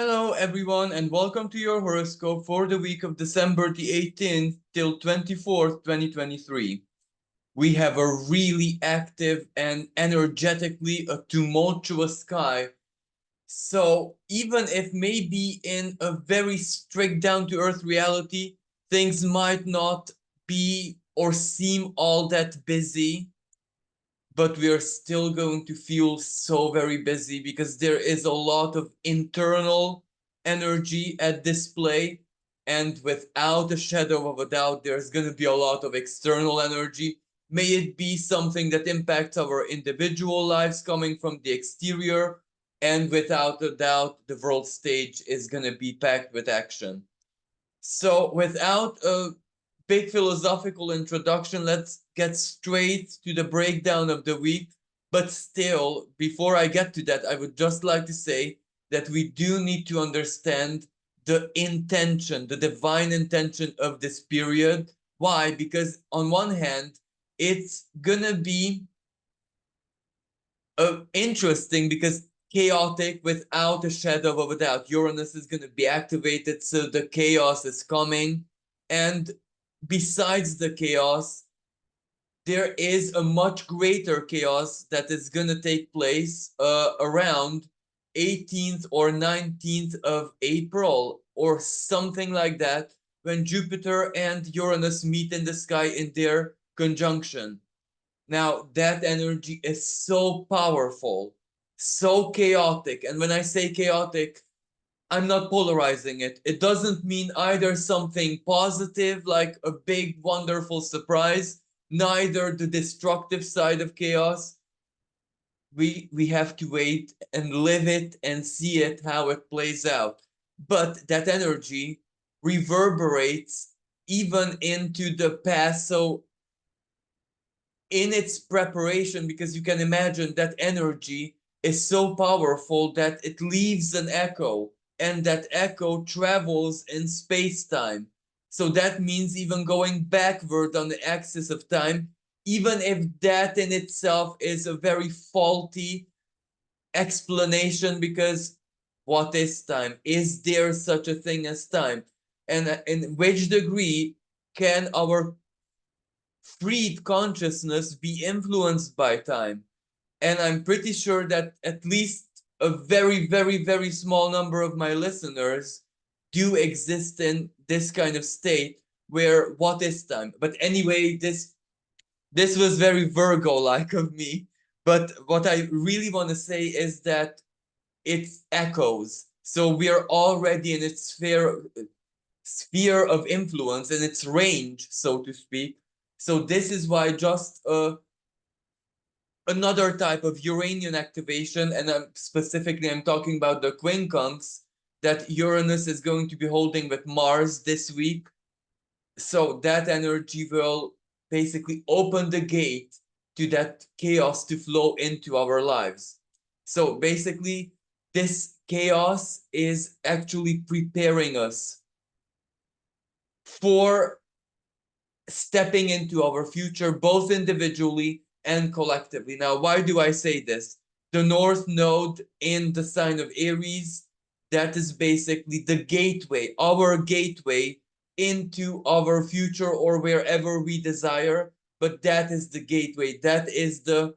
Hello, everyone, and welcome to your horoscope for the week of December the 18th till 24th, 2023. We have a really active and energetically a tumultuous sky. So, even if maybe in a very strict down to earth reality, things might not be or seem all that busy, but we are still going to feel so very busy because there is a lot of internal energy at display, and without a shadow of a doubt there's going to be a lot of external energy. May it be something that impacts our individual lives coming from the exterior, and without a doubt the world stage is going to be packed with action. So, without a big philosophical introduction, let's get straight to the breakdown of the week. But still, before I get to that, I would just like to say that we do need to understand the intention, the divine intention of this period. Why? Because on one hand, it's gonna be interesting because chaotic without a shadow of a doubt. Uranus is going to be activated, so the chaos is coming. And besides the chaos, there is a much greater chaos that is going to take place around 18th or 19th of April or something like that, when Jupiter and Uranus meet in the sky in their conjunction. Now, that energy is so powerful, so chaotic. And when I say chaotic, I'm not polarizing it. It doesn't mean either something positive, like a big, wonderful surprise, neither the destructive side of chaos. We have to wait and live it and see it, how it plays out. But that energy reverberates even into the past. So in its preparation, because you can imagine that energy is so powerful that it leaves an echo, and that echo travels in space-time. So that means even going backward on the axis of time, even if that in itself is a very faulty explanation, because what is time? Is there such a thing as time? And in which degree can our freed consciousness be influenced by time? And I'm pretty sure that at least a very, very, very small number of my listeners do exist in this kind of state where what is time? But anyway, this was very Virgo-like of me. But what I really want to say is that it echoes. So we are already in its sphere of influence, in its range, so to speak. So this is why just another type of Uranian activation, and I'm talking about the quincunx that Uranus is going to be holding with Mars this week. So that energy will basically open the gate to that chaos to flow into our lives. So basically, this chaos is actually preparing us for stepping into our future, both individually and collectively. Now, why do I say this? The North Node in the sign of Aries, that is basically the gateway, our gateway into our future or wherever we desire. But that is the gateway, that is the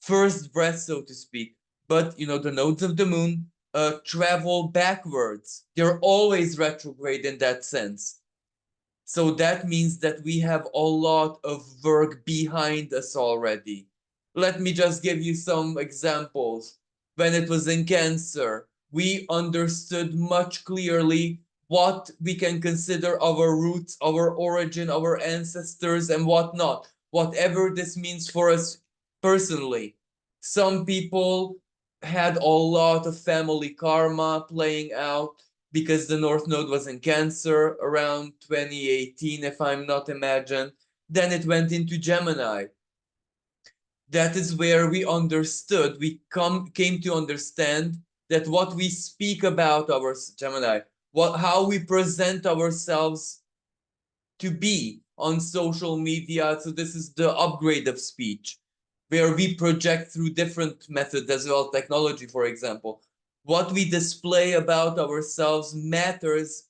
first breath, so to speak. But you know, the nodes of the moon travel backwards. They're always retrograde in that sense. So that means that we have a lot of work behind us already. Let me just give you some examples. When it was in Cancer, we understood much clearly what we can consider our roots, our origin, our ancestors, and whatnot. Whatever this means for us personally. Some people had a lot of family karma playing out because the North Node was in Cancer around 2018, if I'm not imagined. Then it went into Gemini. That is where we understood, came to understand that what we speak about our Gemini, how we present ourselves to be on social media. So this is the upgrade of speech, where we project through different methods as well, technology, for example. What we display about ourselves matters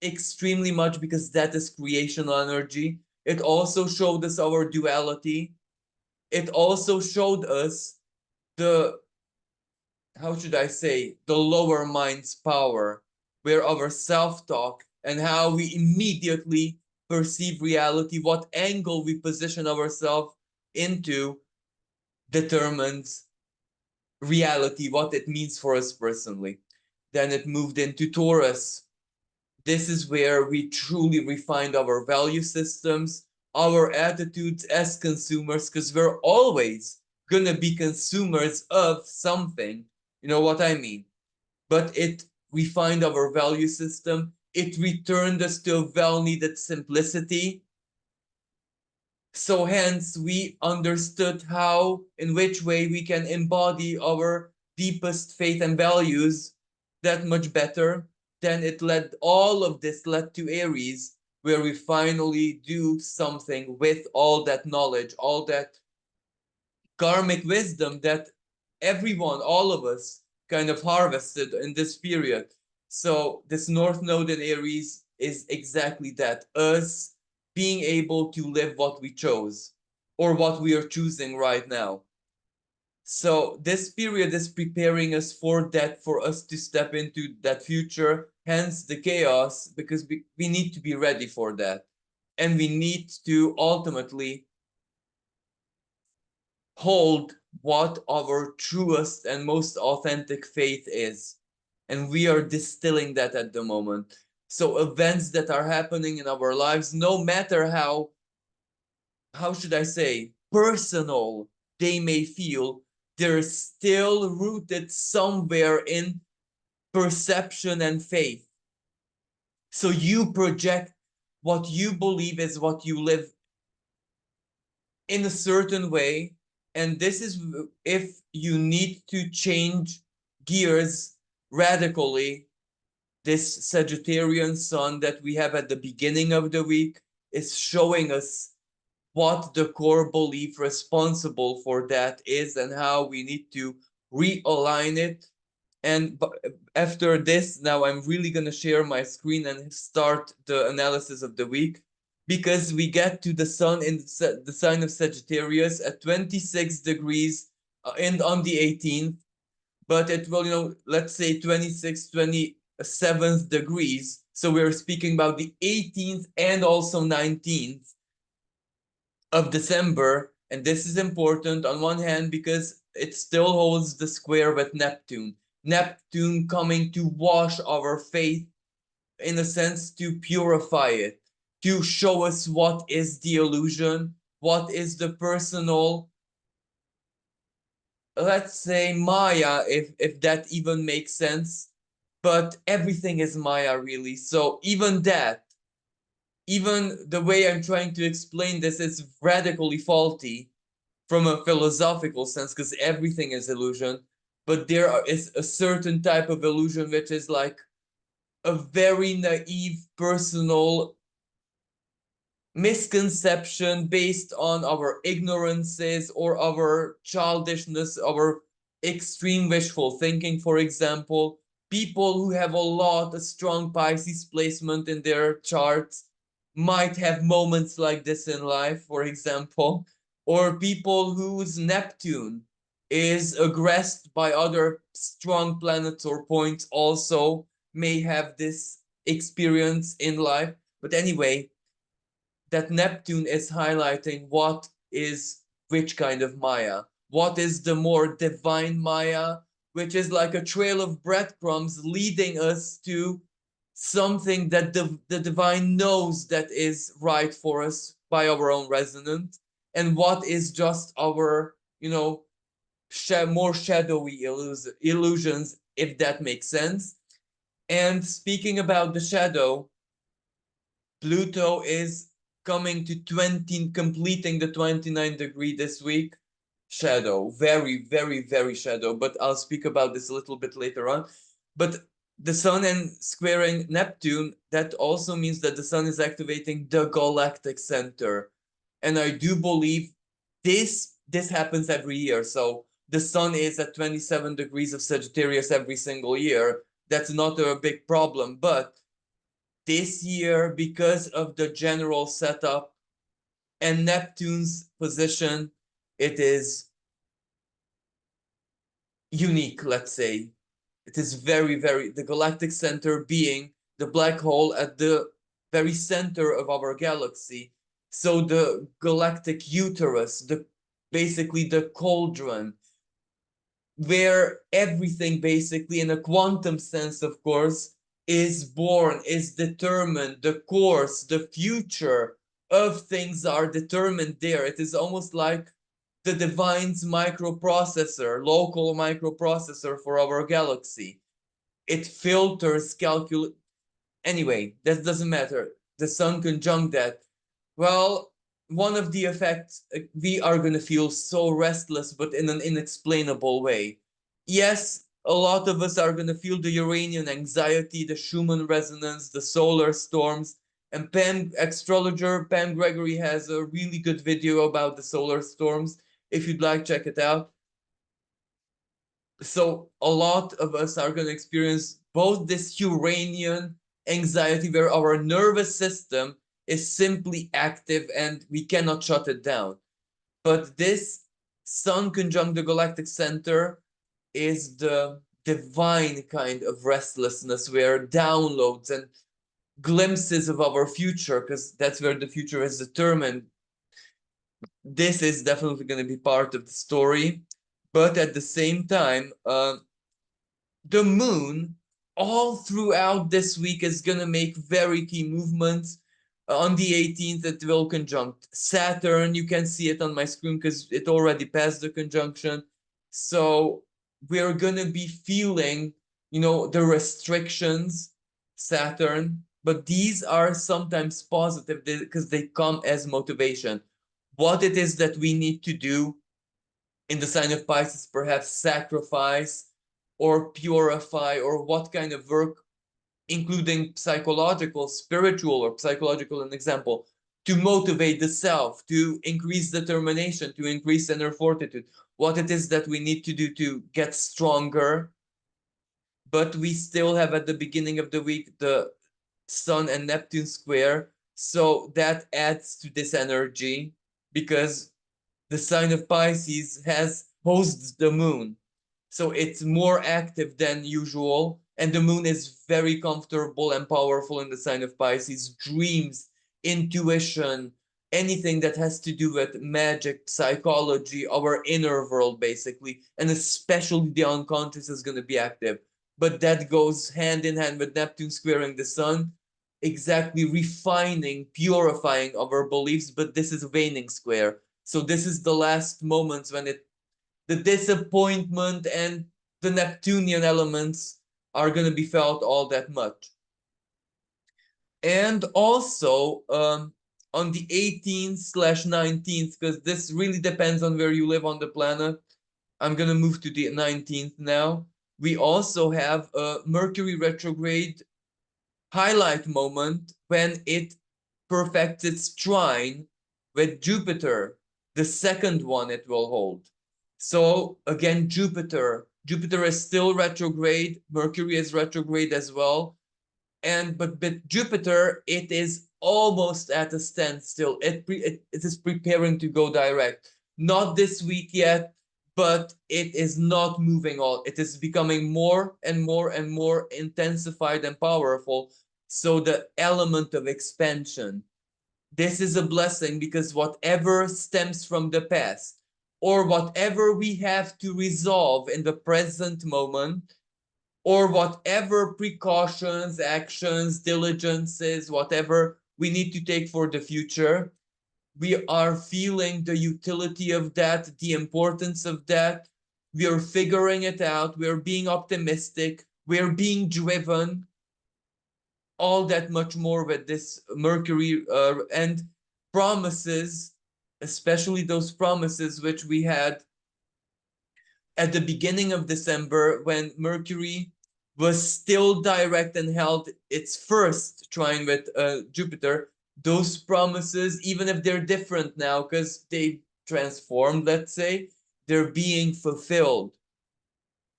extremely much because that is creational energy. It also showed us our duality. It also showed us the, how should I say, the lower mind's power, where our self-talk and how we immediately perceive reality, what angle we position ourselves into determines reality, what it means for us personally. Then it moved into Taurus. This is where we truly refined our value systems, our attitudes as consumers, because we're always gonna be consumers of something. You know what I mean? But it refined our value system. It returned us to a well-needed simplicity. So hence we understood how, in which way we can embody our deepest faith and values that much better. Then it led, all of this led to Aries, where we finally do something with all that knowledge, all that karmic wisdom that everyone, all of us, kind of harvested in this period. So this North Node in Aries is exactly that, us being able to live what we chose or what we are choosing right now. So this period is preparing us for that, for us to step into that future, hence the chaos, because we need to be ready for that. And we need to ultimately hold what our truest and most authentic faith is. And we are distilling that at the moment. So events that are happening in our lives, no matter how should I say, personal they may feel, they're still rooted somewhere in perception and faith. So you project what you believe is what you live in a certain way. And this is if you need to change gears radically. This Sagittarian sun that we have at the beginning of the week is showing us what the core belief responsible for that is and how we need to realign it. And after this, now I'm really going to share my screen and start the analysis of the week, because we get to the sun in the sign of Sagittarius at 26 degrees and on the 18th, but it will, let's say 26, 27th degrees. So we're speaking about the 18th and also 19th of December. And this is important on one hand because it still holds the square with Neptune. Neptune coming to wash our faith, in a sense, to purify it, to show us what is the illusion, what is the personal, let's say, Maya, if that even makes sense. But everything is Maya, really. So even that, even the way I'm trying to explain this is radically faulty from a philosophical sense, because everything is illusion. But is a certain type of illusion which is like a very naive personal misconception based on our ignorances or our childishness, our extreme wishful thinking, for example. People who have a strong Pisces placement in their charts might have moments like this in life, for example, or people whose Neptune is aggressed by other strong planets or points also may have this experience in life. But anyway, that Neptune is highlighting what is which kind of Maya. What is the more divine Maya, which is like a trail of breadcrumbs leading us to something that the divine knows that is right for us by our own resonance, and what is just our, more shadowy illusions, if that makes sense. And speaking about the shadow, Pluto is coming to 20, completing the 29 degree this week. Shadow, very, very, very shadow. But I'll speak about this a little bit later on. But the sun and squaring Neptune, that also means that the sun is activating the galactic center. And I do believe this happens every year. So the sun is at 27 degrees of Sagittarius every single year. That's not a big problem. But this year, because of the general setup and Neptune's position, it is unique, let's say. It is very, very, the galactic center being the black hole at the very center of our galaxy. So the galactic uterus, basically the cauldron, where everything basically in a quantum sense, of course, is born, is determined, the course, the future of things are determined there. It is almost like the divine's microprocessor, local microprocessor for our galaxy. It filters, calculate. Anyway, that doesn't matter. The sun conjunct that. Well, one of the effects, we are going to feel so restless, but in an inexplainable way. Yes, a lot of us are going to feel the Uranian anxiety, the Schumann resonance, the solar storms. And astrologer Pam Gregory has a really good video about the solar storms. If you'd like, check it out. So a lot of us are going to experience both this Uranian anxiety where our nervous system is simply active and we cannot shut it down. But this sun conjunct the galactic center is the divine kind of restlessness where downloads and glimpses of our future, because that's where the future is determined. This is definitely going to be part of the story. But at the same time, the moon all throughout this week is going to make very key movements. On the 18th, it will conjunct Saturn. You can see it on my screen because it already passed the conjunction. So we're going to be feeling, the restrictions, Saturn, but these are sometimes positive because they come as motivation. What it is that we need to do in the sign of Pisces, perhaps sacrifice or purify, or what kind of work, including psychological, spiritual, or psychological, an example, to motivate the self, to increase determination, to increase inner fortitude, what it is that we need to do to get stronger. But we still have at the beginning of the week the Sun and Neptune square, so that adds to this energy because the sign of Pisces hosts the moon. So it's more active than usual. And the moon is very comfortable and powerful in the sign of Pisces. Dreams, intuition, anything that has to do with magic, psychology, our inner world, basically. And especially the unconscious is going to be active. But that goes hand in hand with Neptune squaring the sun, exactly refining, purifying our beliefs. But this is waning square. So this is the last moments when the disappointment and the Neptunian elements are going to be felt all that much. And also on the 18th/19th, because this really depends on where you live on the planet. I'm going to move to the 19th now. We also have a Mercury retrograde highlight moment when it perfects its trine with Jupiter, the second one it will hold. So again, Jupiter is still retrograde, Mercury is retrograde as well. But Jupiter, it is almost at a standstill. It is preparing to go direct. Not this week yet, but it is not moving all. It is becoming more and more and more intensified and powerful. So the element of expansion, this is a blessing because whatever stems from the past or whatever we have to resolve in the present moment, or whatever precautions, actions, diligences, whatever we need to take for the future, we are feeling the utility of that, the importance of that. We are figuring it out. We're being optimistic. We're being driven. All that much more with this Mercury and promises, especially those promises which we had at the beginning of December when Mercury was still direct and held its first trine with Jupiter. Those promises, even if they're different now because they transformed, let's say, they're being fulfilled.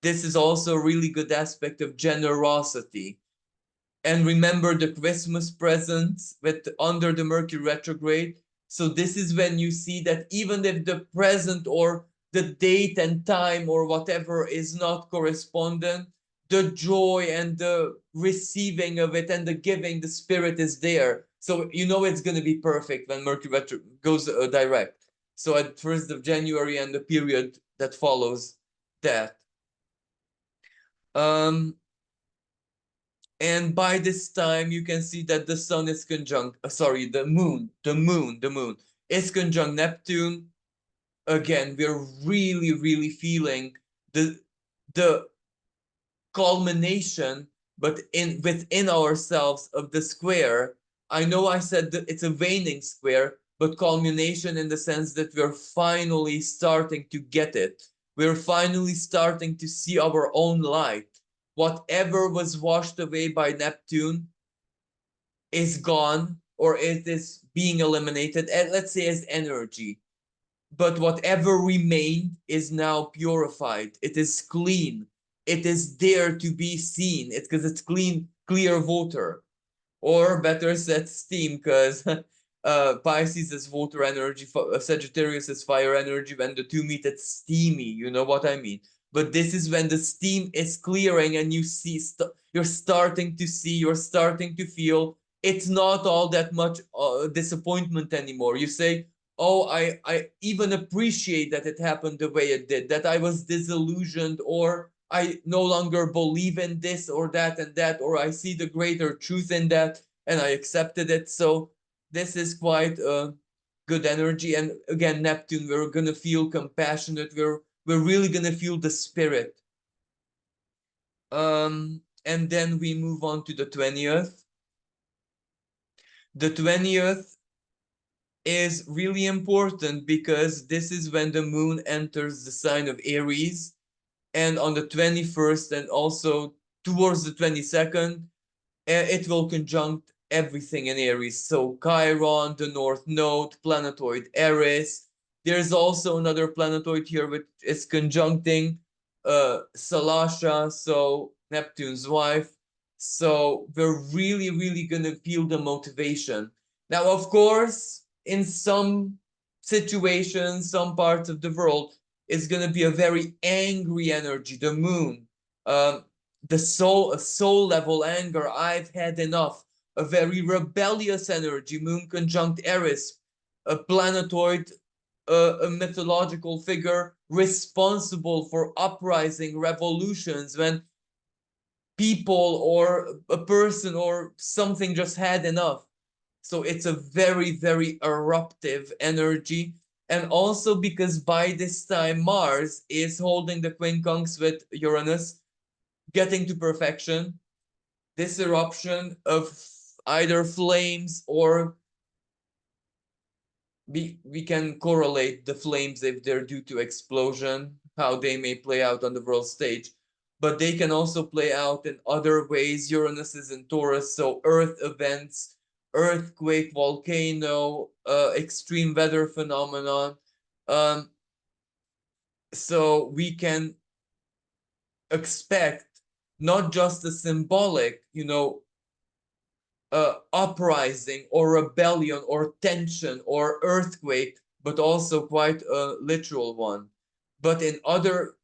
This is also a really good aspect of generosity. And remember the Christmas presents with under the Mercury retrograde. So this is when you see that even if the present or the date and time or whatever is not correspondent, the joy and the receiving of it and the giving, the spirit is there. So you know it's going to be perfect when Mercury goes direct. So at 1st of January and the period that follows that. And by this time, you can see that the sun is conjunct, the moon is conjunct Neptune. Again, we're really, really feeling the culmination, but within ourselves of the square. I know I said that it's a waning square, but culmination in the sense that we're finally starting to get it. We're finally starting to see our own light. Whatever was washed away by Neptune is gone, or it is being eliminated, and let's say as energy. But whatever remained is now purified. It is clean. It is there to be seen. It's because it's clean, clear water. Or better said, steam, because Pisces is water energy, Sagittarius is fire energy. When the two meet, it's steamy. You know what I mean? But this is when the steam is clearing and you see, you're starting to see, you're starting to feel it's not all that much disappointment anymore. You say, oh, I even appreciate that it happened the way it did, that I was disillusioned, or I no longer believe in this or that and that, or I see the greater truth in that and I accepted it. So this is quite a good energy. And again, Neptune, we're gonna feel compassionate. We're really gonna feel the spirit. And then we move on to the 20th. The 20th is really important because this is when the moon enters the sign of Aries. And on the 21st and also towards the 22nd, it will conjunct everything in Aries. So Chiron, the North Node, planetoid Aries. There's also another planetoid here which is conjuncting Salasha, so Neptune's wife. So we're really, really going to feel the motivation. Now, of course, in some situations, some parts of the world, it's going to be a very angry energy, the moon. The soul level anger, I've had enough. A very rebellious energy, moon conjunct Eris, a planetoid, a mythological figure responsible for uprising revolutions when people or a person or something just had enough. So it's a very, very eruptive energy. And also because by this time Mars is holding the quincunx with Uranus, getting to perfection. This eruption of either flames or we can correlate the flames if they're due to explosion, how they may play out on the world stage. But they can also play out in other ways. Uranus is in Taurus, so earth events, earthquake, volcano, extreme weather phenomenon. So we can expect not just a symbolic, uprising or rebellion or tension or earthquake, but also quite a literal one. But in other,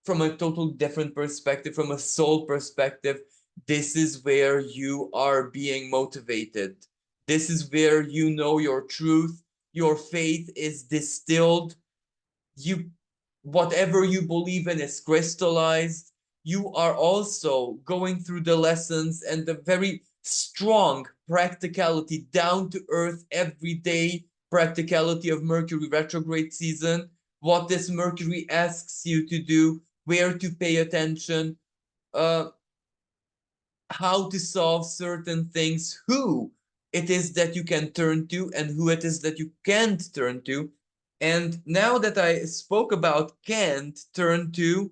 from a total different perspective, from a soul perspective, this is where you are being motivated. This is where you know your truth, your faith is distilled, you whatever you believe in is crystallized. You are also going through the lessons and the very strong practicality, down to earth, everyday practicality of Mercury retrograde season. What this Mercury asks you to do, where to pay attention, how to solve certain things, who it is that you can turn to and who it is that you can't turn to. And now that I spoke about can't turn to,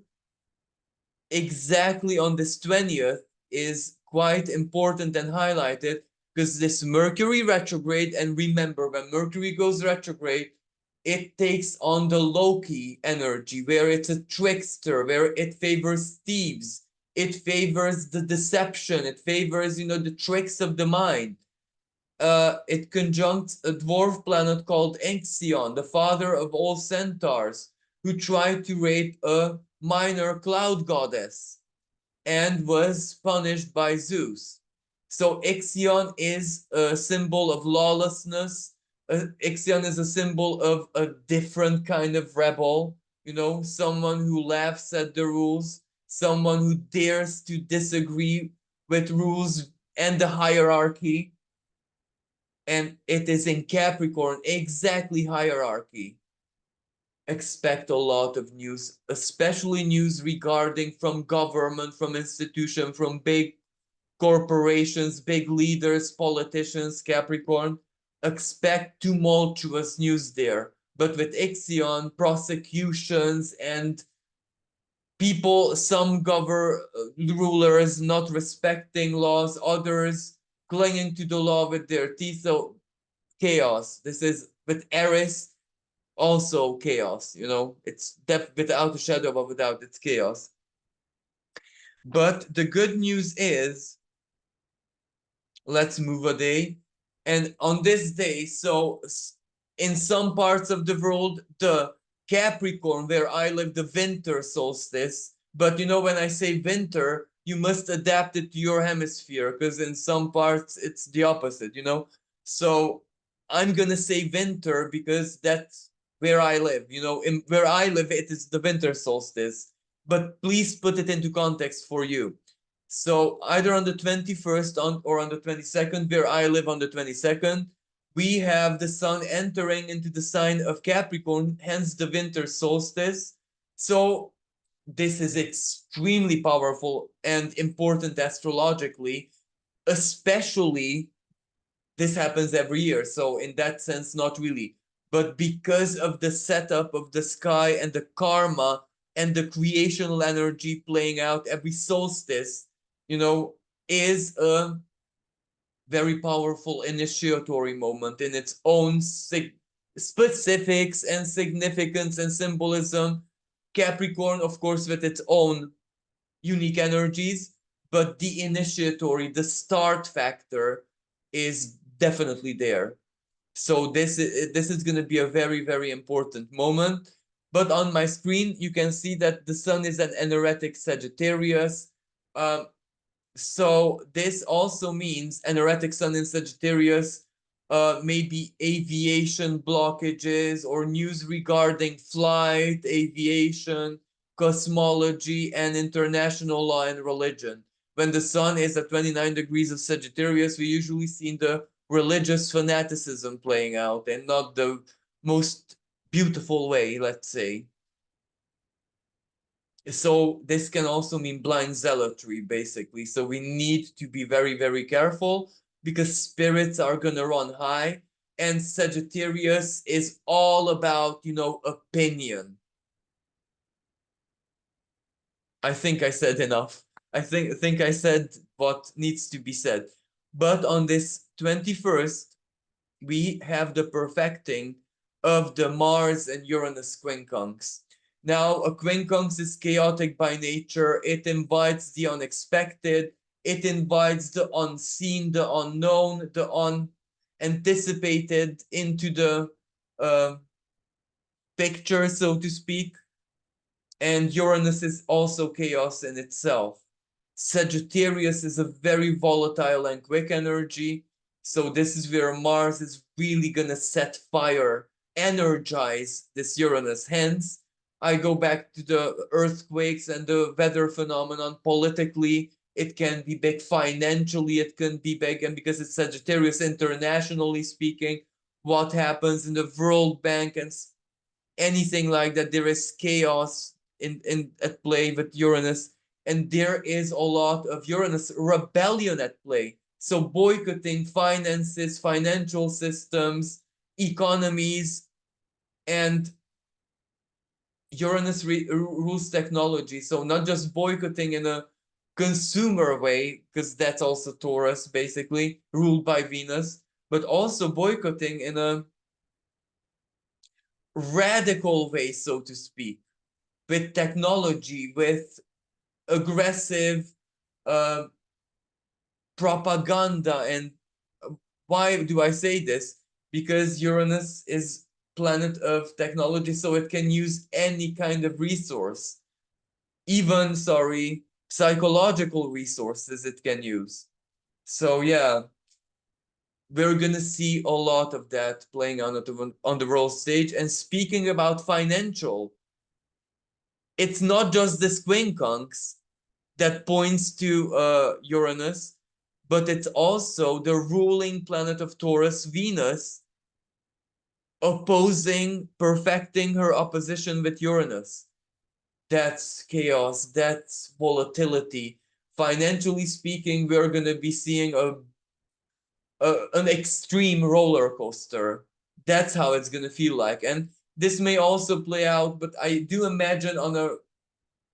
exactly on this 20th is quite important and highlighted because this Mercury retrograde, and remember, when Mercury goes retrograde, it takes on the Loki energy, where it's a trickster, where it favors thieves, it favors the deception, it favors, you know, the tricks of the mind. It conjuncts a dwarf planet called Ixion, the father of all centaurs, who tried to rape a minor cloud goddess and was punished by Zeus. So Ixion is a symbol of lawlessness. Ixion is a symbol of a different kind of rebel, you know, someone who laughs at the rules, someone who dares to disagree with rules and the hierarchy. And it is in Capricorn, exactly hierarchy. Expect a lot of news, especially news regarding from government, from institution, from big corporations, big leaders, politicians, Capricorn. Expect tumultuous news there. But with Ixion, prosecutions and people, some rulers not respecting laws, others clinging to the law with their teeth. So chaos. This is with Aries, also chaos. You know, it's without a shadow of a doubt, it's chaos. But the good news is, let's move a day. And on this day, so in some parts of the world, the Capricorn, where I live, the winter solstice. But you know, when I say winter, you must adapt it to your hemisphere, because in some parts it's the opposite, you know. So I'm gonna say winter because that's where I live. You know, in where I live, it is the winter solstice. But please put it into context for you. So either on the 21st or on the 22nd, where I live on the 22nd, we have the sun entering into the sign of Capricorn, hence the winter solstice. So this is extremely powerful and important astrologically, especially this happens every year. So in that sense, not really. But because of the setup of the sky and the karma and the creational energy playing out every solstice, you know, is a very powerful initiatory moment in its own specifics and significance and symbolism. Capricorn, of course, with its own unique energies, but the initiatory, the start factor is definitely there. So this is going to be a very, very important moment. But on my screen, you can see that the sun is an energetic Sagittarius. So this also means energetic sun in Sagittarius, maybe aviation blockages or news regarding flight, aviation, cosmology, and international law and religion. When the sun is at 29 degrees of Sagittarius, we usually see the religious fanaticism playing out and not the most beautiful way, let's say. So this can also mean blind zealotry, basically. So we need to be very, very careful because spirits are going to run high. And Sagittarius is all about, you know, opinion. I think I said enough. I think I said what needs to be said. But on this 21st, we have the perfecting of the Mars and Uranus quincunx. Now, a quincunx is chaotic by nature. It invites the unexpected. It invites the unseen, the unknown, the unanticipated into the uh, picture, so to speak. And Uranus is also chaos in itself. Sagittarius is a very volatile and quick energy. So this is where Mars is really gonna set fire, energize this Uranus. Hence, I go back to the earthquakes and the weather phenomenon. Politically, it can be big. Financially, it can be big. And because it's Sagittarius, internationally speaking, what happens in the World Bank and anything like that, there is chaos in at play with Uranus, and there is a lot of Uranus rebellion at play. So boycotting finances, financial systems, economies, and Uranus rules technology. So not just boycotting in a consumer way, because that's also Taurus, basically ruled by Venus, but also boycotting in a radical way, so to speak, with technology, with aggressive uh, propaganda. And why do I say this? Because Uranus is planet of technology, so it can use any kind of resource, even, sorry, psychological resources it can use. So yeah, we're gonna see a lot of that playing on the world stage. And speaking about financial, it's not just the quincunx that points to Uranus, but it's also the ruling planet of Taurus, Venus, opposing, perfecting her opposition with Uranus. That's chaos, that's volatility. Financially speaking, we're going to be seeing an extreme roller coaster. That's how it's going to feel like. And this may also play out, but I do imagine on a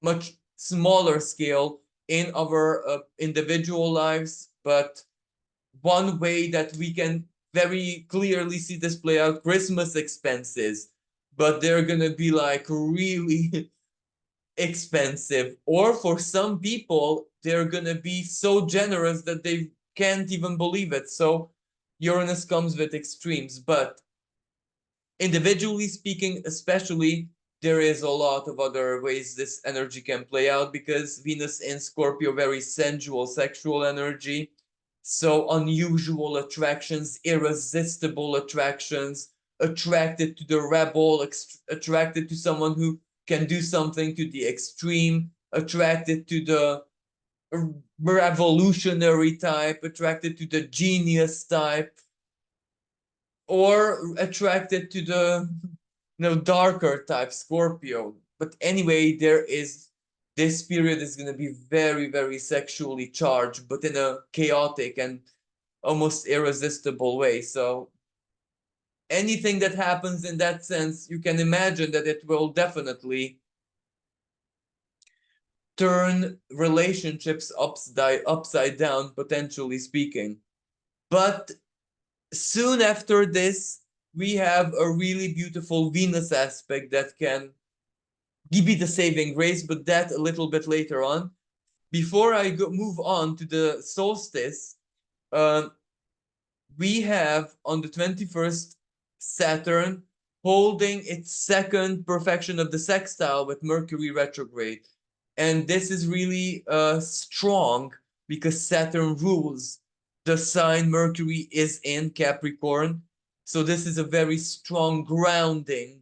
much smaller scale in our individual lives. But one way that we can very clearly see this play out, Christmas expenses, but they're gonna be like really expensive. Or for some people, they're gonna be so generous that they can't even believe it. So Uranus comes with extremes, but individually speaking, especially, there is a lot of other ways this energy can play out, because Venus in Scorpio, very sensual, sexual energy. So unusual attractions, irresistible attractions, attracted to the rebel, attracted to someone who can do something to the extreme, attracted to the revolutionary type, attracted to the genius type, or attracted to the darker type, Scorpio. But anyway, this period is going to be very, very sexually charged, but in a chaotic and almost irresistible way. So anything that happens in that sense, you can imagine that it will definitely turn relationships upside down, potentially speaking. But soon after this, we have a really beautiful Venus aspect that can give you the saving grace, but that a little bit later on. Before I move on to the solstice, uh, we have on the 21st Saturn holding its second perfection of the sextile with Mercury retrograde. And this is really strong because Saturn rules the sign Mercury is in, Capricorn. So this is a very strong grounding,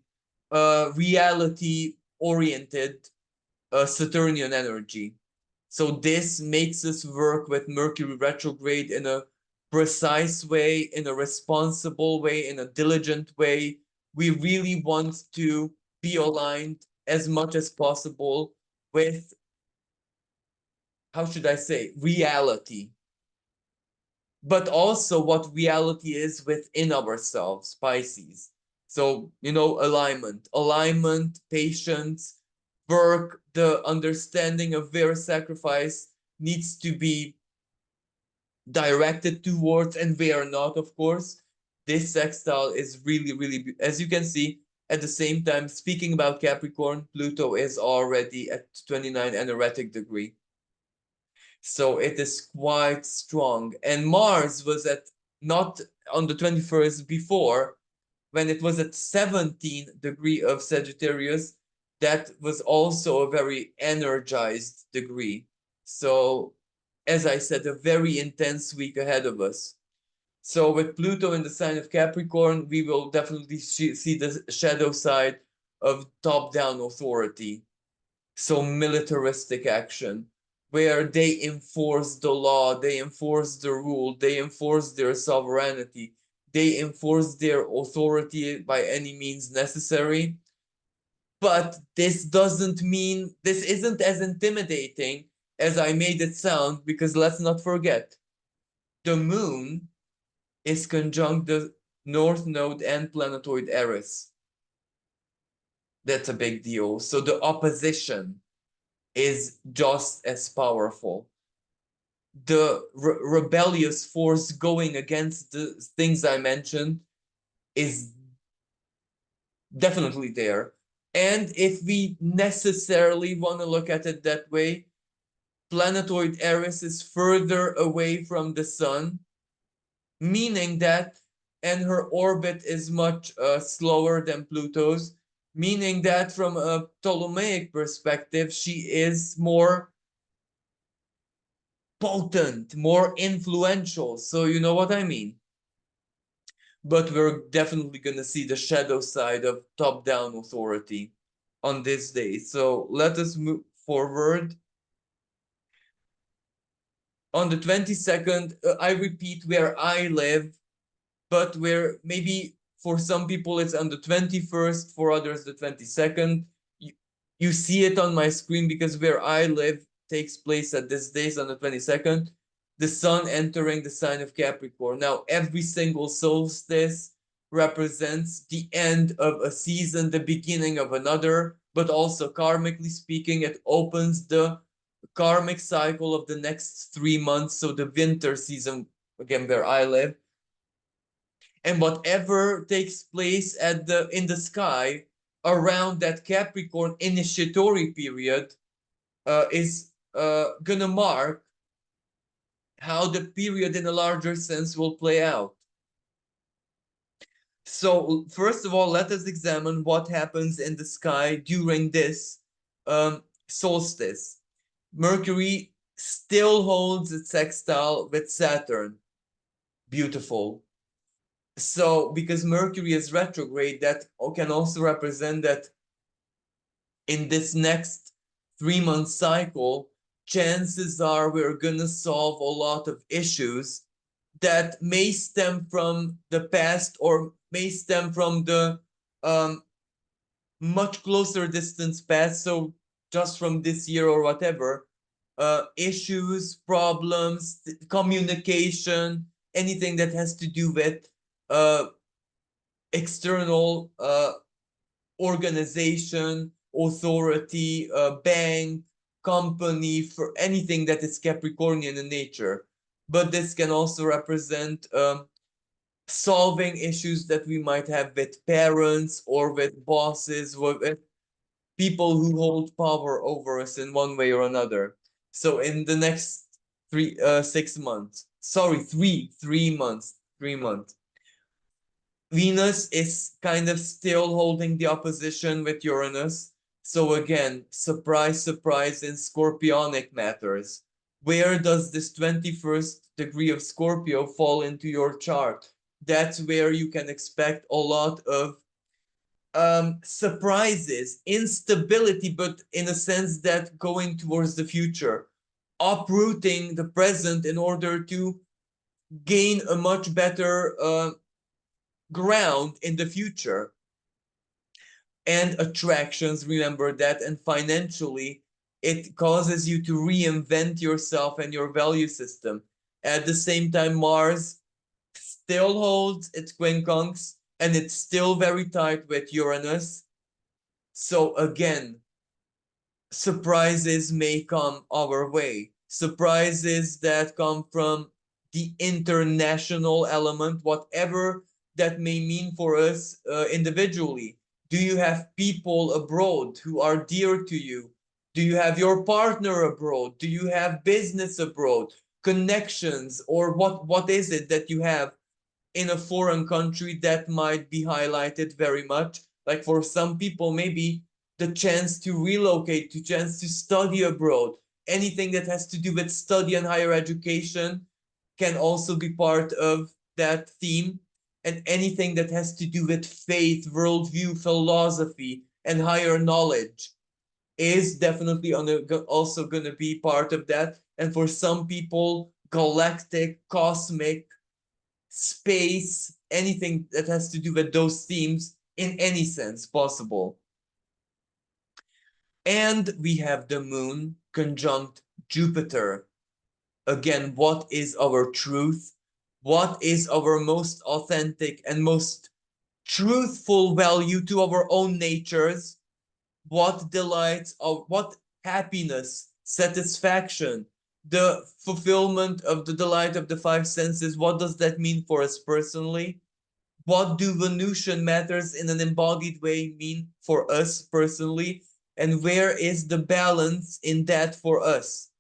reality oriented Saturnian energy. So this makes us work with Mercury retrograde in a precise way, in a responsible way, in a diligent way. We really want to be aligned as much as possible with, how should I say, reality, but also what reality is within ourselves, Pisces. So, alignment, patience, work, the understanding of where sacrifice needs to be directed towards and where not, of course. This sextile is really, really, as you can see, at the same time, speaking about Capricorn, Pluto is already at 29 aneretic degree. So it is quite strong. And Mars was at, not on the 21st before, when it was at 17 degree of Sagittarius, that was also a very energized degree. So, as I said, a very intense week ahead of us. So with Pluto in the sign of Capricorn, we will definitely see the shadow side of top-down authority. So militaristic action, where they enforce the law, they enforce the rule, they enforce their sovereignty, they enforce their authority by any means necessary. But this isn't as intimidating as I made it sound, because let's not forget, the moon is conjunct the North Node and planetoid Aries. That's a big deal. So the opposition is just as powerful. The rebellious force going against the things I mentioned is definitely there. And if we necessarily want to look at it that way, planetoid Aries is further away from the sun, meaning that, and her orbit is much slower than Pluto's, meaning that from a Ptolemaic perspective, she is more potent, more influential. So you know what I mean? But we're definitely going to see the shadow side of top-down authority on this day. So let us move forward. On the 22nd, I repeat, where I live, but where maybe for some people it's on the 21st, for others the 22nd. You see it on my screen because where I live takes place at this day, on the 22nd. The sun entering the sign of Capricorn. Now, every single solstice represents the end of a season, the beginning of another, but also karmically speaking, it opens the karmic cycle of the next 3 months. So the winter season, again, where I live, and whatever takes place at the in the sky around that Capricorn initiatory period is gonna mark how the period in a larger sense will play out. So first of all, let us examine what happens in the sky during this solstice. Mercury still holds its sextile with Saturn. Beautiful. So because Mercury is retrograde, that can also represent that in this next 3 month cycle, chances are we're gonna solve a lot of issues that may stem from the past or may stem from the much closer distance past. So just from this year or whatever, issues, problems, communication, anything that has to do with external organization, authority, bank, company, for anything that is Capricornian in nature. But this can also represent solving issues that we might have with parents or with bosses, with people who hold power over us in one way or another. So in the next 6 months, sorry, 3 months, 3 months. Venus is kind of still holding the opposition with Uranus. So again, surprise, surprise in Scorpionic matters. Where does this 21st degree of Scorpio fall into your chart? That's where you can expect a lot of surprises, instability, but in a sense that going towards the future, uprooting the present in order to gain a much better ground in the future. And attractions, remember that, and financially it causes you to reinvent yourself and your value system. At the same time, Mars still holds its quincunx and it's still very tight with Uranus. So again, surprises may come our way, surprises that come from the international element, whatever that may mean for us individually. Do you have people abroad who are dear to you? Do you have your partner abroad? Do you have business abroad, connections, or what is it that you have in a foreign country that might be highlighted very much? Like for some people, maybe the chance to relocate, the chance to study abroad, anything that has to do with study and higher education can also be part of that theme. And anything that has to do with faith, worldview, philosophy, and higher knowledge is definitely also going to be part of that. And for some people, galactic, cosmic, space, anything that has to do with those themes in any sense possible. And we have the moon conjunct Jupiter. Again, what is our truth? What is our most authentic and most truthful value to our own natures? What delights, of what happiness, satisfaction, the fulfillment of the delight of the five senses, what does that mean for us personally? What do Venusian matters in an embodied way mean for us personally? And where is the balance in that for us?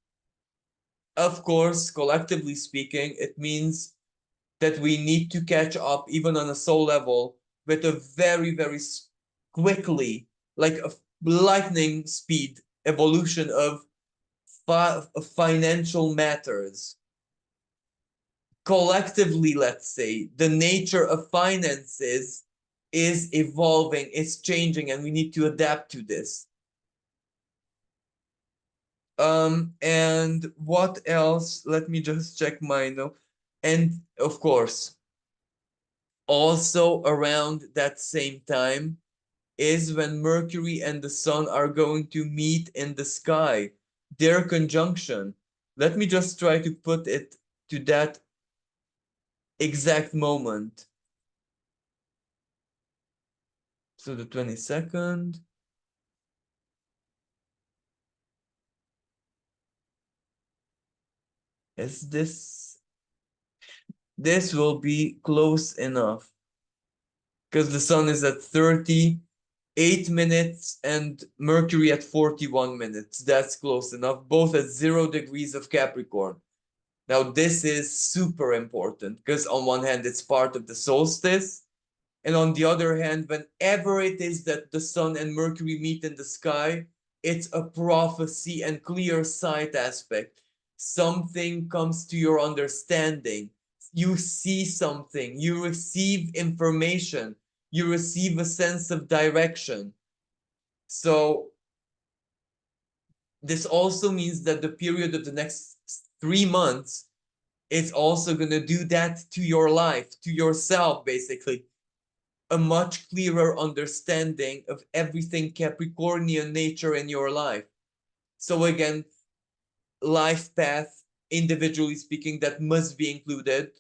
Of course, collectively speaking, it means that we need to catch up, even on a soul level, with a very, very quickly, like a lightning speed evolution of financial matters. Collectively, let's say, the nature of finances is evolving, it's changing, and we need to adapt to this. And what else? Let me just check my note. And of course, also around that same time is when Mercury and the Sun are going to meet in the sky. Their conjunction. Let me just try to put it to that exact moment. So the 22nd. Is this? This will be close enough. Because the Sun is at 38 minutes and Mercury at 41 minutes. That's close enough. Both at 0 degrees of Capricorn. Now, this is super important because on one hand, it's part of the solstice. And on the other hand, whenever it is that the Sun and Mercury meet in the sky, it's a prophecy and clear sight aspect. Something comes to your understanding. You see something, you receive information, you receive a sense of direction. So, this also means that the period of the next 3 months, it's also going to do that to your life, to yourself, basically. A much clearer understanding of everything Capricornian nature in your life. So again, life path, individually speaking, that must be included.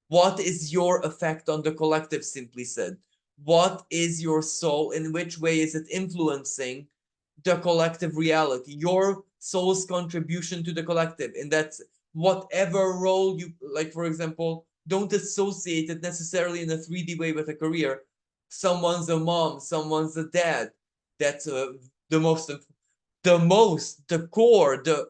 What is your effect on the collective, simply said? What is your soul? In which way is it influencing the collective reality? Your soul's contribution to the collective. And that's whatever role you, like, for example, don't associate it necessarily in a 3D way with a career. Someone's a mom, someone's a dad. That's the most, the core, the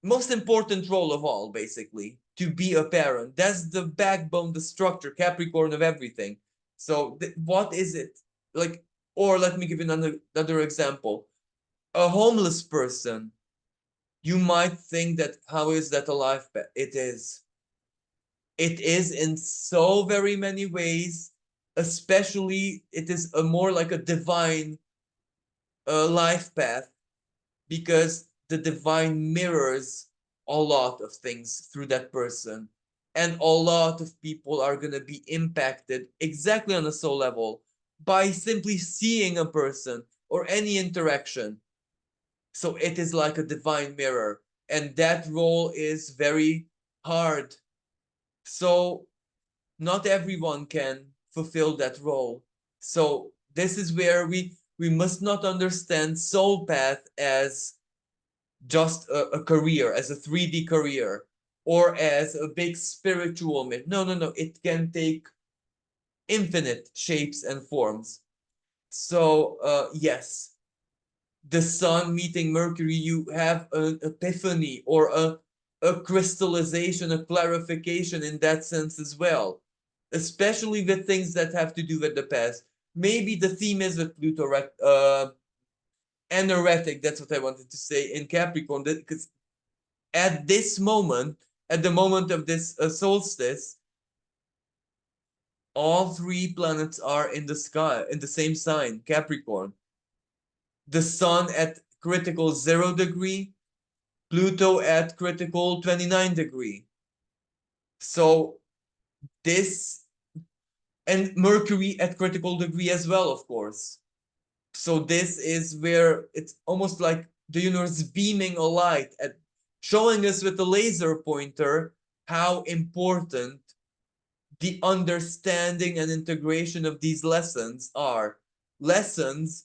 most important role of all, basically, to be a parent. That's the backbone, the structure, Capricorn of everything. So what is it? Like, or let me give you another example. A homeless person, you might think that how is that a life path? It is. It is in so very many ways, especially it is a more like a divine life path because the divine mirrors a lot of things through that person. And a lot of people are going to be impacted exactly on a soul level by simply seeing a person or any interaction. So it is like a divine mirror. And that role is very hard. So not everyone can fulfill that role. So this is where we must not understand soul path as just a career, as a 3D career, or as a big spiritual myth. No, no, no. It can take infinite shapes and forms. So, yes, the Sun meeting Mercury, you have an epiphany or a crystallization, a clarification in that sense as well, especially with things that have to do with the past. Maybe the theme is with Pluto, anoretic, that's what I wanted to say, in Capricorn, because at this moment, at the moment of this solstice, all three planets are in the sky, in the same sign, Capricorn. The Sun at critical 0 degree, Pluto at critical 29 degree. So this, and Mercury at critical degree as well, of course. So this is where it's almost like the universe beaming a light at showing us with the laser pointer how important the understanding and integration of these lessons are. Lessons,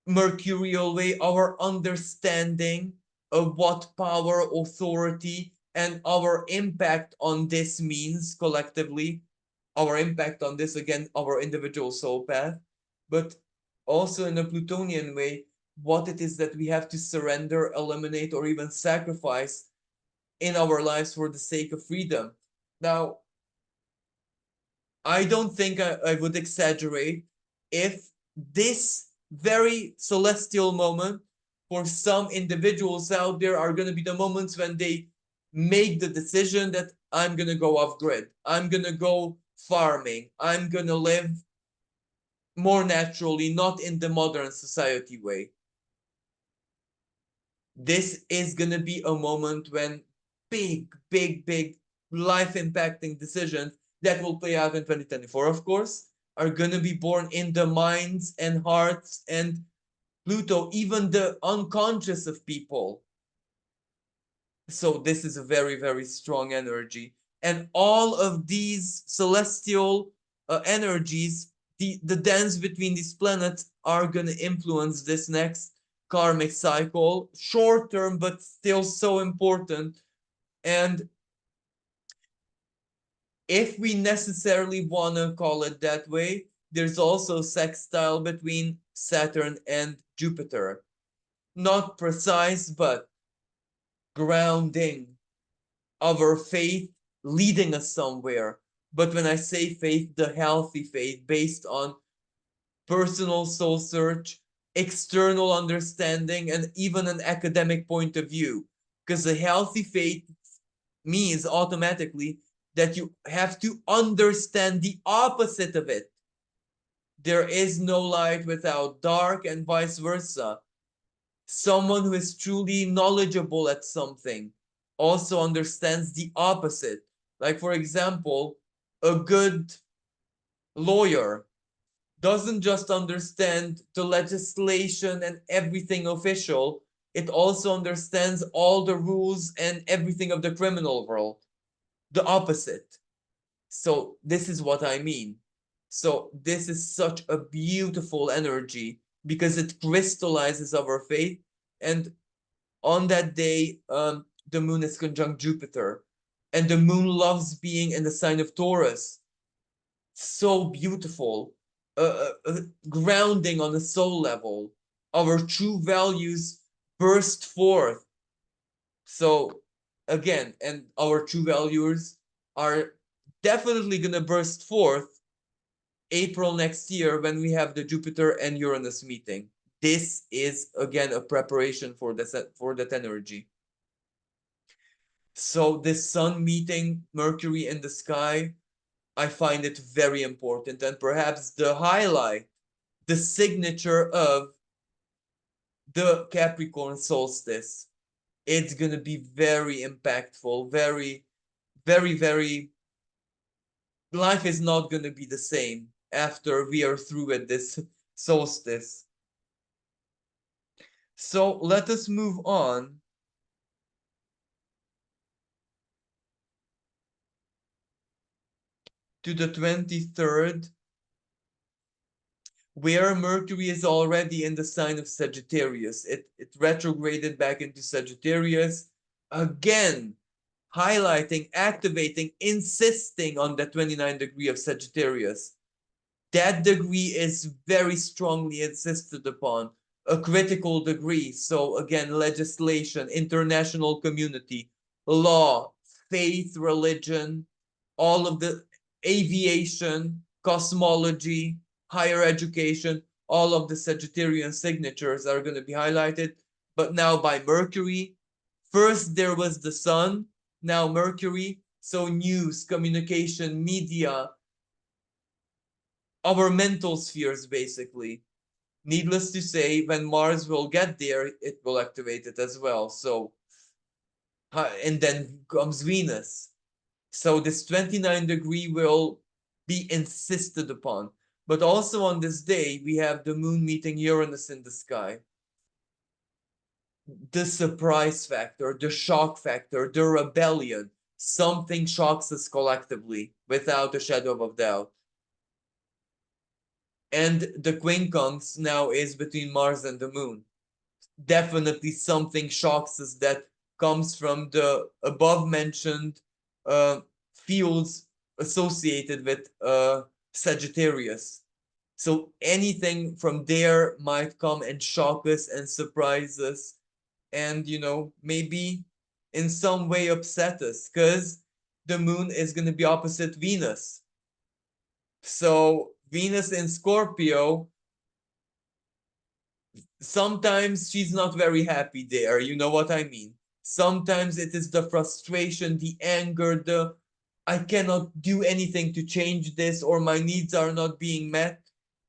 mercurial way, our understanding of what power, authority, And our impact on this means collectively, our impact on this, again, our individual soul path, but also in a Plutonian way, what it is that we have to surrender, eliminate, or even sacrifice in our lives for the sake of freedom. Now, I don't think I would exaggerate if this very celestial moment for some individuals out there are going to be the moments when they make the decision that I'm going to go off grid. I'm going to go farming. I'm going to live more naturally, not in the modern society way. This is going to be a moment when big life impacting decisions that will play out in 2024, of course, are going to be born in the minds and hearts and Pluto, even the unconscious of people. So this is a very strong energy. And all of these celestial energies, the dance between these planets are going to influence this next karmic cycle, short term, but still so important. And if we necessarily want to call it that way, there's also sextile between Saturn and Jupiter. Not precise, but grounding our faith, leading us somewhere. But when I say faith, the healthy faith based on personal soul search, external understanding, and even an academic point of view. Because a healthy faith means automatically that you have to understand the opposite of it. There is no light without dark, and vice versa. Someone who is truly knowledgeable at something also understands the opposite. Like, for example, a good lawyer doesn't just understand the legislation and everything official, it also understands all the rules and everything of the criminal world. The opposite. So this is what I mean. So this is such a beautiful energy because it crystallizes our faith. And on that day, the moon is conjunct Jupiter. And the moon loves being in the sign of Taurus. So beautiful. Grounding on a soul level. Our true values burst forth. So again, and our true values are definitely going to burst forth April next year when we have the Jupiter and Uranus meeting. This is again a preparation for that energy. So this sun meeting Mercury in the sky, I find it very important, and perhaps the highlight, the signature of the Capricorn solstice. It's gonna be very impactful, very. Life is not gonna be the same after we are through with this solstice. So let us move on to the 23rd, where Mercury is already in the sign of Sagittarius. It retrograded back into Sagittarius, again, highlighting, activating, insisting on the 29th degree of Sagittarius. That degree is very strongly insisted upon, a critical degree. So again, legislation, international community, law, faith, religion, all of the aviation, cosmology, higher education, all of the Sagittarian signatures are going to be highlighted. But now by Mercury, first there was the sun, now Mercury. So news, communication, media, our mental spheres, basically. Needless to say, when Mars will get there, it will activate it as well. So, and then comes Venus. So this 29 degree will be insisted upon. But also on this day, we have the moon meeting Uranus in the sky. The surprise factor, the shock factor, the rebellion. Something shocks us collectively without a shadow of doubt. And the quincunx now is between Mars and the moon. Definitely something shocks us that comes from the above mentioned fields associated with Sagittarius. So anything from there might come and shock us and surprise us, and maybe in some way upset us, because the moon is going to be opposite Venus. So Venus in Scorpio, sometimes she's not very happy there, you know what I mean? Sometimes it is the frustration, the anger, the I cannot do anything to change this, or my needs are not being met.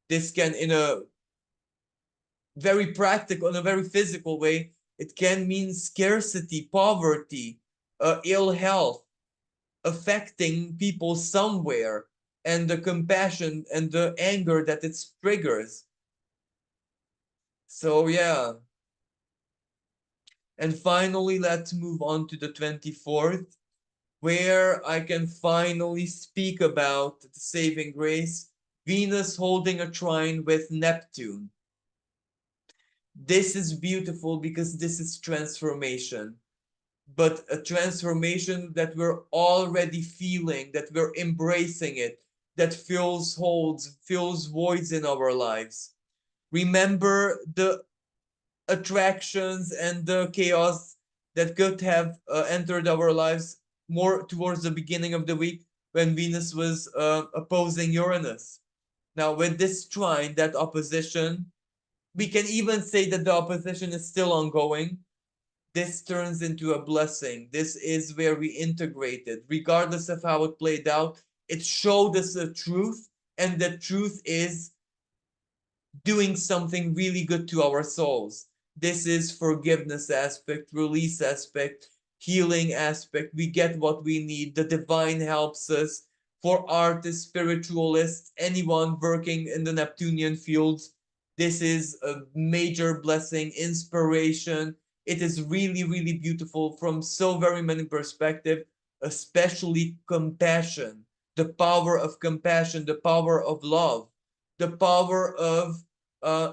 This can, in a very practical, in a very physical way, it can mean scarcity, poverty, ill health, affecting people somewhere, and the compassion and the anger that it triggers. So yeah. And finally, let's move on to the 24th, where I can finally speak about the saving grace, Venus holding a trine with Neptune. This is beautiful because this is transformation, but a transformation that we're already feeling, that we're embracing it, that fills holes, fills voids in our lives. Remember the attractions and the chaos that could have entered our lives more towards the beginning of the week when Venus was opposing Uranus. Now, with this trine, that opposition, we can even say that the opposition is still ongoing. This turns into a blessing. This is where we integrate it. Regardless of how it played out, it showed us the truth, and the truth is doing something really good to our souls. This is forgiveness aspect, release aspect, healing aspect. We get what we need. The divine helps us. For artists, spiritualists, anyone working in the Neptunian fields, this is a major blessing, inspiration. It is really, really beautiful from so very many perspectives, especially compassion, the power of compassion, the power of love, the power of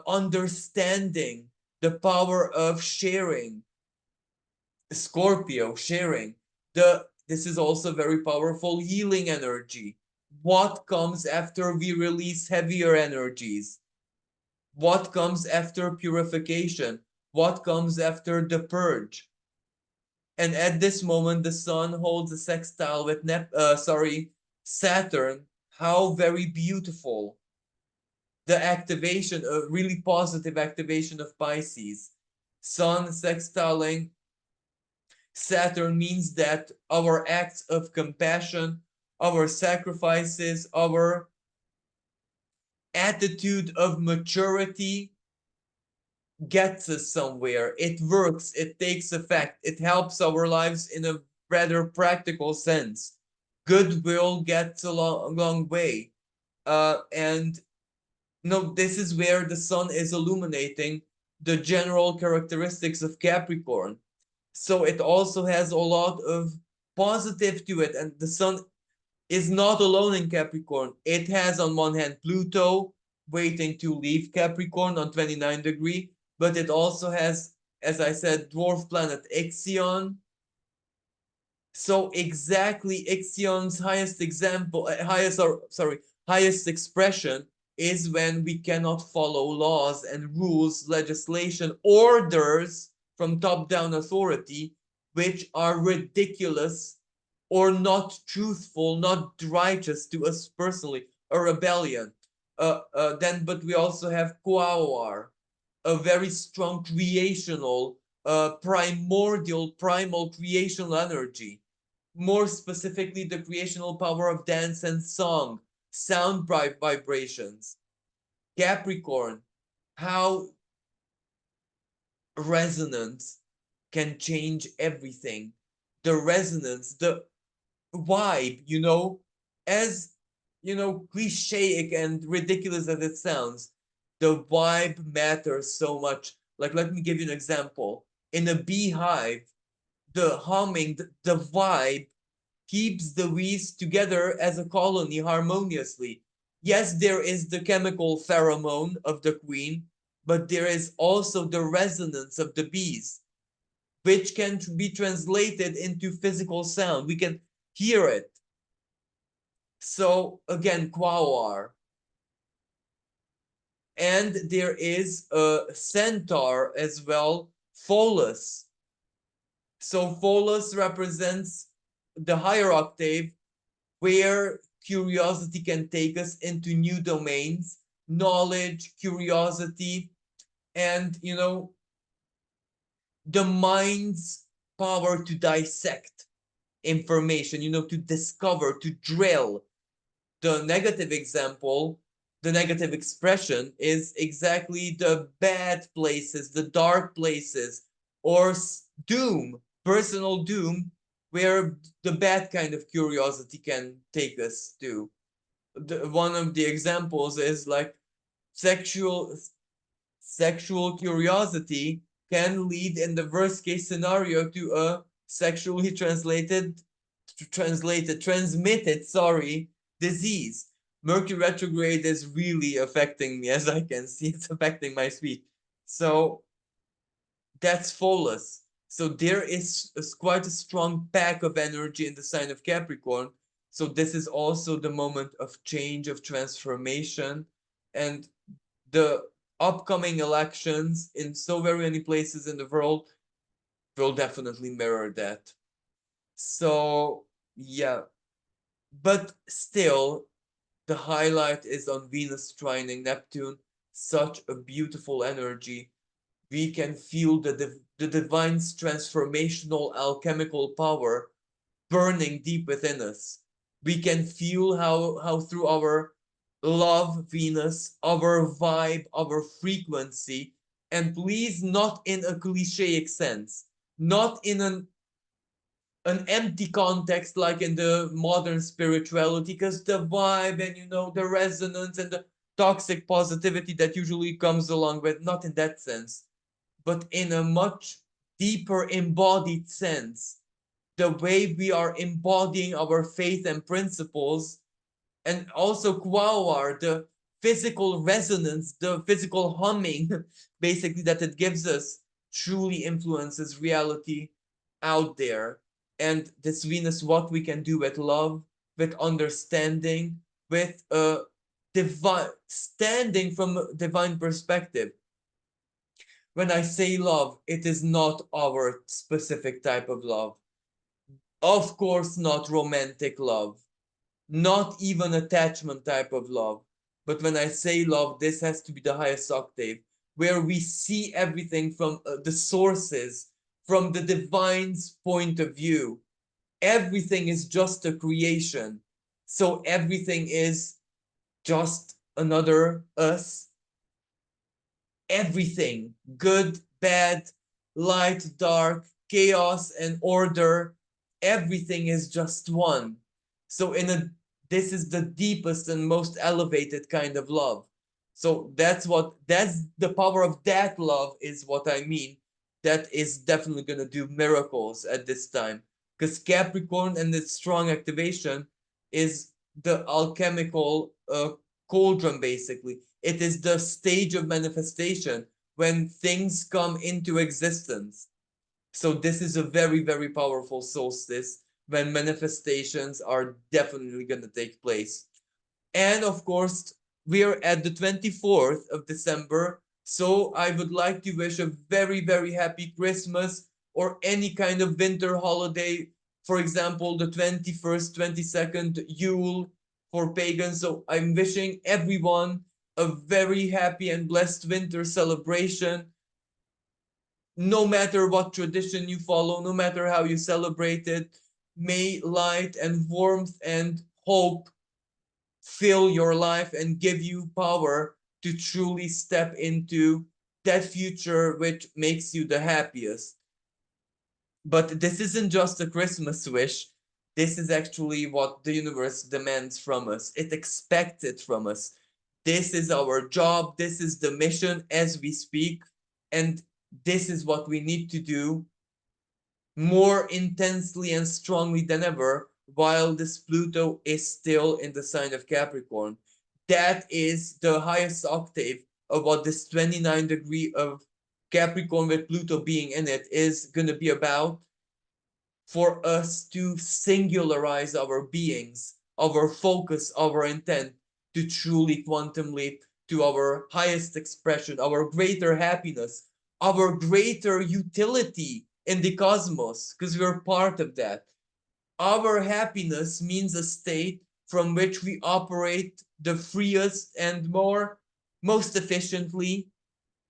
understanding, the power of sharing. Scorpio, sharing. This is also very powerful healing energy. What comes after we release heavier energies? What comes after purification? What comes after the purge? And at this moment, the sun holds a sextile with Saturn. How very beautiful. The activation, a really positive activation of Pisces. Sun sextiling Saturn means that our acts of compassion, our sacrifices, our attitude of maturity gets us somewhere. It works, it takes effect, it helps our lives in a rather practical sense. Goodwill gets a long way. And no, this is where the sun is illuminating the general characteristics of Capricorn. So it also has a lot of positive to it. And the sun is not alone in Capricorn. It has on one hand Pluto waiting to leave Capricorn on 29 degree, but it also has, as I said, dwarf planet Ixion. So exactly Ixion's highest example, highest expression is when we cannot follow laws and rules, legislation, orders from top-down authority, which are ridiculous or not truthful, not righteous to us personally, a rebellion. But we also have Kuawar, a very strong creational, primal creational energy. More specifically, the creational power of dance and song, sound vibrations. Capricorn, how resonance can change everything. The resonance, the vibe, as cliche and ridiculous as it sounds, the vibe matters so much. Like, let me give you an example. In a beehive, the humming, the vibe keeps the bees together as a colony harmoniously. Yes, there is the chemical pheromone of the queen, but there is also the resonance of the bees. which can be translated into physical sound. We can hear it. So again, Quaoar. And there is a centaur as well, Pholus. So Pholus represents the higher octave, where curiosity can take us into new domains, knowledge, curiosity, and the mind's power to dissect information, to discover, to drill. The negative example, the negative expression is exactly the bad places, the dark places, or doom, personal doom, where the bad kind of curiosity can take us to. One of the examples is like sexual curiosity can lead in the worst case scenario to a sexually transmitted disease. Mercury retrograde is really affecting me, as I can see. It's affecting my speech. So that's Pholus. So there is quite a strong pack of energy in the sign of Capricorn. So this is also the moment of change, of transformation, and the upcoming elections in so very many places in the world will definitely mirror that. So yeah, but still, the highlight is on Venus trining Neptune. Such a beautiful energy. We can feel the divine's transformational alchemical power burning deep within us. We can feel how through our love, Venus, our vibe, our frequency, and please not in a clichéic sense, not in an empty context like in the modern spirituality, because the vibe and the resonance and the toxic positivity that usually comes along with, not in that sense, but in a much deeper embodied sense, the way we are embodying our faith and principles, and also Quaoar, the physical resonance, the physical humming, basically, that it gives us, truly influences reality out there. And this Venus, what we can do with love, with understanding, with divine, standing from a divine perspective. When I say love, it is not our specific type of love. Of course, not romantic love, not even attachment type of love. But when I say love, this has to be the highest octave, where we see everything from the sources, from the divine's point of view. Everything is just a creation. So everything is just another us. Everything, good, bad, light, dark, chaos, and order, everything is just one. So this is the deepest and most elevated kind of love. So that's the power of that love, is what I mean. That is definitely going to do miracles at this time, because Capricorn and its strong activation is the alchemical cauldron, basically. It is the stage of manifestation when things come into existence. So this is a very, very powerful solstice when manifestations are definitely going to take place. And of course, we're at the 24th of December. So I would like to wish a very, very happy Christmas or any kind of winter holiday. For example, the 21st, 22nd, Yule for pagans. So I'm wishing everyone a very happy and blessed winter celebration. No matter what tradition you follow, no matter how you celebrate it, may light and warmth and hope fill your life and give you power to truly step into that future which makes you the happiest. But this isn't just a Christmas wish. This is actually what the universe demands from us. It expects it from us. This is our job. This is the mission as we speak. And this is what we need to do more intensely and strongly than ever while this Pluto is still in the sign of Capricorn. That is the highest octave of what this 29 degree of Capricorn with Pluto being in it is going to be about for us to singularize our beings, our focus, our intent to truly quantum leap to our highest expression, our greater happiness, our greater utility in the cosmos, because we're part of that. Our happiness means a state from which we operate the freest and most efficiently.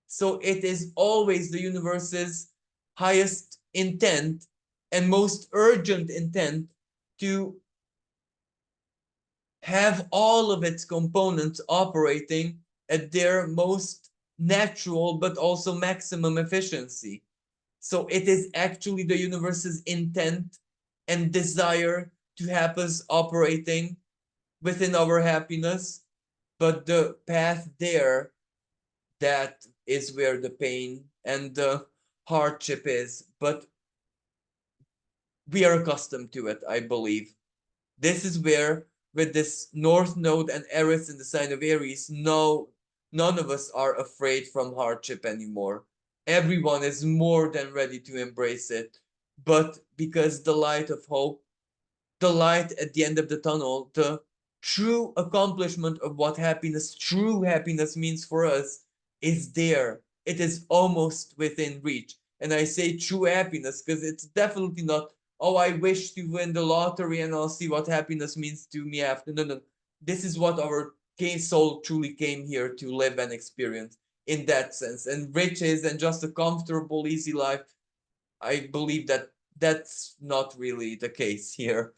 So it is always the universe's highest intent and most urgent intent to have all of its components operating at their most natural but also maximum efficiency. So it is actually the universe's intent and desire to have us operating within our happiness, but the path there, that is where the pain and the hardship is. But we are accustomed to it, I believe. This is where, with this North Node and Eris in the sign of Aries, no, none of us are afraid from hardship anymore. Everyone is more than ready to embrace it. But because the light of hope, the light at the end of the tunnel, the true accomplishment of what happiness, true happiness means for us, is there. It is almost within reach. And I say true happiness because it's definitely not, oh, I wish to win the lottery and I'll see what happiness means to me after. No, no. This is what our soul truly came here to live and experience in that sense. And riches and just a comfortable, easy life, I believe that that's not really the case here.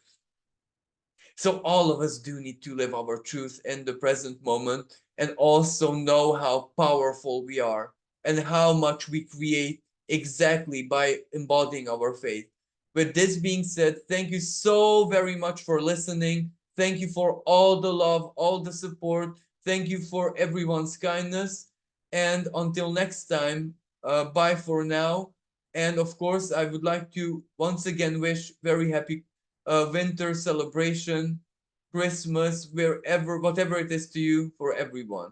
So all of us do need to live our truth in the present moment and also know how powerful we are and how much we create exactly by embodying our faith. With this being said, thank you so very much for listening. Thank you for all the love, all the support. Thank you for everyone's kindness. And until next time, bye for now. And of course, I would like to once again wish very happy winter celebration, Christmas, wherever, whatever it is to you, for everyone.